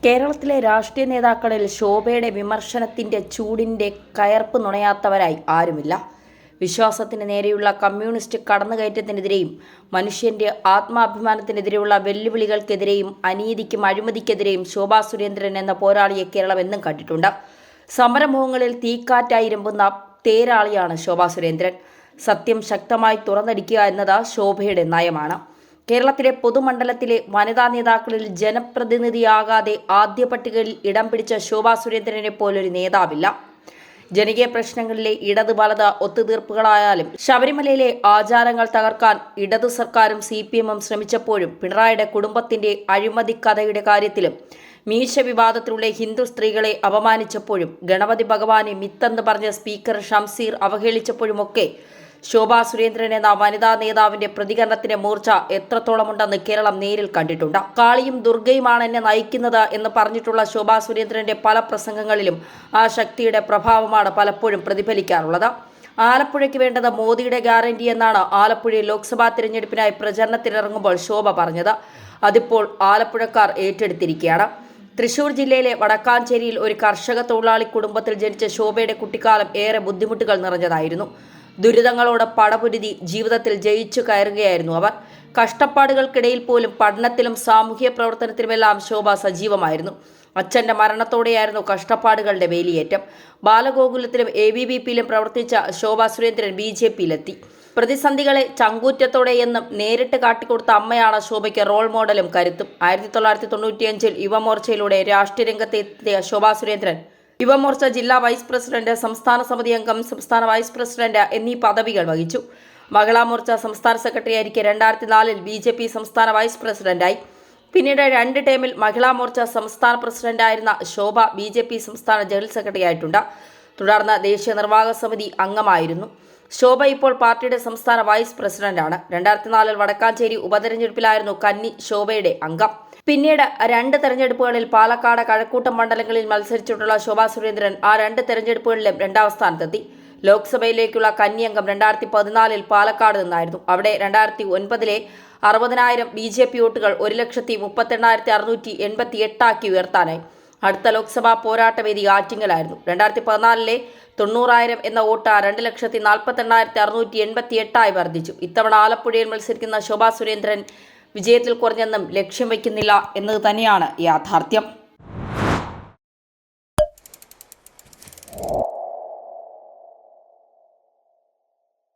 കേരളത്തിലെ രാഷ്ട്രീയ നേതാക്കളിൽ ശോഭയുടെ വിമർശനത്തിന്റെ ചൂടിന്റെ കയർപ്പ് നുണയാത്തവരായി ആരുമില്ല. വിശ്വാസത്തിന് നേരെയുള്ള കമ്മ്യൂണിസ്റ്റ് കടന്നുകയറ്റത്തിനെതിരെയും മനുഷ്യന്റെ ആത്മാഭിമാനത്തിനെതിരെയുള്ള വെല്ലുവിളികൾക്കെതിരെയും അനീതിക്കും അഴിമതിക്കെതിരെയും ശോഭാ സുരേന്ദ്രൻ എന്ന പോരാളിയെ കേരളം എന്നും കണ്ടിട്ടുണ്ട്. സമരമുഖങ്ങളിൽ തീക്കാറ്റായി ഇരമ്പുന്ന തേരാളിയാണ് ശോഭാ സുരേന്ദ്രൻ. സത്യം ശക്തമായി തുറന്നടിക്കുക എന്നത് ശോഭയുടെ നയമാണ്. കേരളത്തിലെ പൊതുമണ്ഡലത്തിലെ വനിതാ നേതാക്കളിൽ ജനപ്രതിനിധിയാകാതെ ആദ്യ പട്ടികയിൽ ഇടം പിടിച്ച ശോഭാ സുരേന്ദ്രനെ പോലൊരു നേതാവില്ല. ജനകീയ പ്രശ്നങ്ങളിലെ ഇടത് വലത് ഒത്തുതീർപ്പുകളായാലും ശബരിമലയിലെ ആചാരങ്ങൾ തകർക്കാൻ ഇടതു സർക്കാരും CPM-ഉം ശ്രമിച്ചപ്പോഴും പിണറായിയുടെ കുടുംബത്തിന്റെ അഴിമതി കഥയുടെ കാര്യത്തിലും മീശ വിവാദത്തിലൂടെ ഹിന്ദു സ്ത്രീകളെ അപമാനിച്ചപ്പോഴും ഗണപതി ഭഗവാനെ മിത്തെന്ന് പറഞ്ഞ സ്പീക്കർ ഷംസീർ അവഹേളിച്ചപ്പോഴുമൊക്കെ ശോഭാ സുരേന്ദ്രൻ എന്ന വനിതാ നേതാവിന്റെ പ്രതികരണത്തിന്റെ മൂർച്ച എത്രത്തോളമുണ്ടെന്ന് കേരളം നേരിൽ കണ്ടിട്ടുണ്ട്. കാളിയും ദുർഗയുമാണ് എന്നെ നയിക്കുന്നത് എന്ന് പറഞ്ഞിട്ടുള്ള ശോഭാ സുരേന്ദ്രന്റെ പല പ്രസംഗങ്ങളിലും ആ ശക്തിയുടെ പ്രഭാവമാണ് പലപ്പോഴും പ്രതിഫലിക്കാറുള്ളത്. ആലപ്പുഴയ്ക്ക് വേണ്ടത് മോദിയുടെ ഗ്യാരണ്ടി എന്നാണ് ആലപ്പുഴയിൽ ലോക്സഭാ തിരഞ്ഞെടുപ്പിനായി പ്രചരണത്തിനിറങ്ങുമ്പോൾ ശോഭ പറഞ്ഞത്. അതിപ്പോൾ ആലപ്പുഴക്കാർ ഏറ്റെടുത്തിരിക്കുകയാണ്. തൃശൂർ ജില്ലയിലെ വടക്കാഞ്ചേരിയിൽ ഒരു കർഷക തൊഴിലാളി കുടുംബത്തിൽ ജനിച്ച ശോഭയുടെ കുട്ടിക്കാലം ഏറെ ബുദ്ധിമുട്ടുകൾ നിറഞ്ഞതായിരുന്നു. ദുരിതങ്ങളോട് പടപൊരുതി ജീവിതത്തിൽ ജയിച്ചു കയറുകയായിരുന്നു അവർ. കഷ്ടപ്പാടുകൾക്കിടയിൽ പോലും പഠനത്തിലും സാമൂഹ്യ പ്രവർത്തനത്തിലുമെല്ലാം ശോഭ സജീവമായിരുന്നു. അച്ഛൻ്റെ മരണത്തോടെയായിരുന്നു കഷ്ടപ്പാടുകളുടെ വേലിയേറ്റം. ബാലഗോകുലത്തിലും ABVP-യിലും പ്രവർത്തിച്ച ശോഭാ സുരേന്ദ്രൻ BJP-യിലെത്തി. പ്രതിസന്ധികളെ ചങ്കൂറ്റത്തോടെ എന്നും നേരിട്ട് കാട്ടിക്കൊടുത്ത അമ്മയാണ് ശോഭയ്ക്ക് റോൾ മോഡലും കരുത്തും. 1995-ൽ യുവമോർച്ചയിലൂടെ രാഷ്ട്രീയ രംഗത്തെത്തിയ ശോഭാ സുരേന്ദ്രൻ യുവമോർച്ച ജില്ലാ വൈസ് പ്രസിഡന്റ്, സംസ്ഥാന സമിതി അംഗം, സംസ്ഥാന വൈസ് പ്രസിഡന്റ് എന്നീ പദവികൾ വഹിച്ചു. മഹിളാ മോർച്ച സംസ്ഥാന സെക്രട്ടറിയായിരിക്കെ 2004-ൽ BJP സംസ്ഥാന വൈസ് പ്രസിഡന്റായി. പിന്നീട് 2 ടേമിൽ മഹിളാ മോർച്ച സംസ്ഥാന പ്രസിഡന്റായിരുന്ന ശോഭ BJP സംസ്ഥാന ജനറൽ സെക്രട്ടറിയായിട്ടുണ്ട്. തുടർന്ന് ദേശീയ നിർവാഹക സമിതി അംഗമായിരുന്നു. ശോഭ ഇപ്പോൾ പാർട്ടിയുടെ സംസ്ഥാന വൈസ് പ്രസിഡന്റാണ്. 2004-ൽ വടക്കാഞ്ചേരി ഉപതെരഞ്ഞെടുപ്പിലായിരുന്നു കന്നി ശോഭയുടെ അംഗം. പിന്നീട് 2 തെരഞ്ഞെടുപ്പുകളിൽ പാലക്കാട്, കഴക്കൂട്ടം മണ്ഡലങ്ങളിൽ മത്സരിച്ചിട്ടുള്ള ശോഭാ സുരേന്ദ്രൻ ആ 2 തെരഞ്ഞെടുപ്പുകളിലും 2ാം സ്ഥാനത്തെത്തി. ലോക്സഭയിലേക്കുള്ള കന്നി അംഗം 2014-ൽ പാലക്കാട് നിന്നായിരുന്നു. അവിടെ 2009-ലെ 60,000 BJP വോട്ടുകൾ 1,38,688 ആക്കി ഉയർത്താനായി. അടുത്ത ലോക്സഭാ പോരാട്ടവേദി ആറ്റിങ്ങലായിരുന്നു. 2014-ലെ 90,000 എന്ന വോട്ട് 2,48,688 വർദ്ധിച്ചു. ഇത്തവണ ആലപ്പുഴയിൽ മത്സരിക്കുന്ന ശോഭാ സുരേന്ദ്രൻ വിജയത്തിൽ കുറഞ്ഞെന്നും ലക്ഷ്യം വയ്ക്കുന്നില്ല എന്നത് തന്നെയാണ് യാഥാർത്ഥ്യം.